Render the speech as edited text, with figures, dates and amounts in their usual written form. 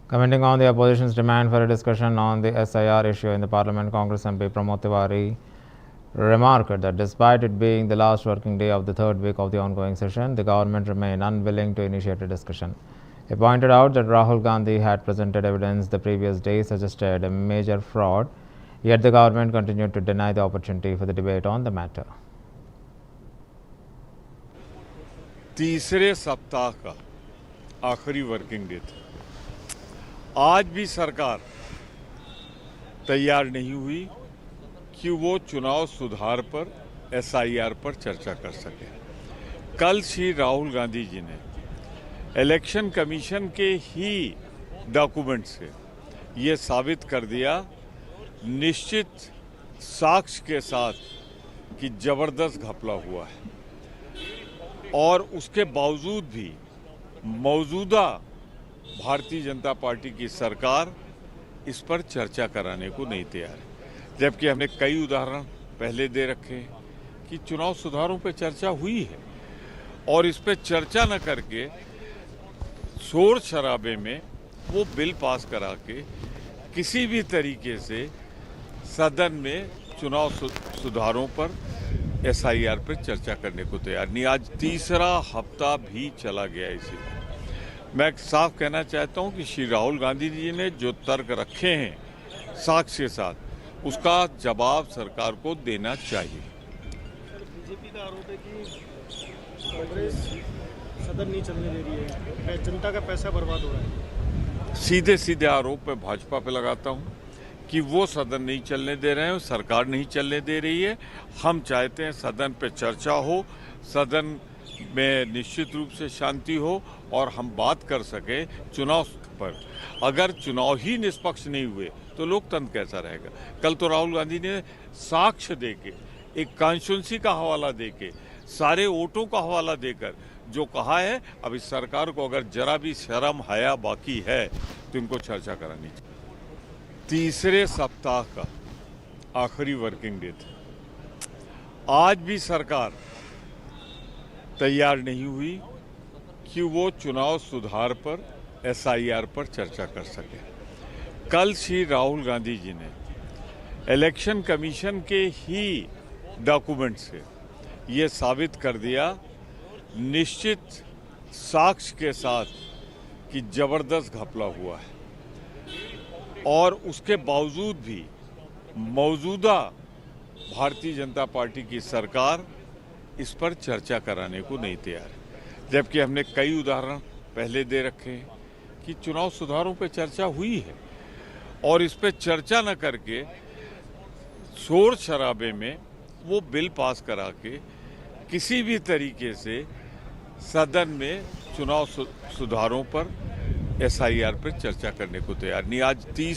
Commenting on the opposition's demand for a discussion on the SIR issue in the Parliament, Congress MP Pramod Tiwari remarked that despite it being the last working day of the third week of the ongoing session, the government remained unwilling to initiate a discussion. He pointed out that Rahul Gandhi had presented evidence the previous day suggested a major fraud, yet the government continued to deny the opportunity for the debate on the matter. तीसरे सप्ताह का आखिरी working day था। आज भी सरकार तैयार नहीं हुई कि वो चुनाव सुधार पर SIR पर चर्चा कर सके। कल श्री राहुल गांधी जी ने इलेक्शन कमीशन के ही डॉक्यूमेंट से ये साबित कर दिया निश्चित साक्ष्य के साथ कि जबरदस्त घपला हुआ है, और उसके बावजूद भी मौजूदा भारतीय जनता पार्टी की सरकार इस पर चर्चा कराने को नहीं तैयार है। जबकि हमने कई उदाहरण पहले दे रखे हैं कि चुनाव सुधारों पर चर्चा हुई है, और इस पर चर्चा न करके शोर शराबे में वो बिल पास करा के किसी भी तरीके से सदन में चुनाव सुधारों पर SIR पर चर्चा करने को तैयार नहीं। आज तीसरा हफ्ता भी चला गया इसी। मैं साफ कहना चाहता हूं कि श्री राहुल गांधी जी ने जो तर्क रखे हैं साक्ष्य के साथ, उसका जवाब सरकार को देना चाहिए। बीजेपी का आरोप है कि कांग्रेस सदन नहीं चलने दे रही है, जनता का पैसा बर्बाद हो रहा है। सीधे सीधे आरोप मैं भाजपा पे लगाता हूं कि वो सदन नहीं चलने दे रहे हैं, सरकार नहीं चलने दे रही है। हम चाहते हैं सदन पे चर्चा हो, सदन में निश्चित रूप से शांति हो और हम बात कर सके चुनाव पर। अगर चुनाव ही निष्पक्ष नहीं हुए तो लोकतंत्र कैसा रहेगा? कल तो राहुल गांधी ने साक्ष्य देके, एक कॉन्स्टिट्यूंसी का हवाला देके, सारे वोटों का हवाला देकर जो कहा है, अभी सरकार को अगर जरा भी शर्म हया बाकी है तो इनको चर्चा करानी चाहिए। तीसरे सप्ताह का आखिरी वर्किंग डे था। आज भी सरकार तैयार नहीं हुई कि वो चुनाव सुधार पर SIR पर चर्चा कर सके। कल श्री राहुल गांधी जी ने इलेक्शन कमीशन के ही डॉक्यूमेंट से ये साबित कर दिया निश्चित साक्ष्य के साथ कि जबरदस्त घपला हुआ है, और उसके बावजूद भी मौजूदा भारतीय जनता पार्टी की सरकार इस पर चर्चा कराने को नहीं तैयार है। जबकि हमने कई उदाहरण पहले दे रखे हैं कि चुनाव सुधारों पर चर्चा हुई है, और इस पर चर्चा न करके शोर शराबे में वो बिल पास करा के किसी भी तरीके से सदन में चुनाव सुधारों पर SIR पर चर्चा करने को तैयार नहीं। आज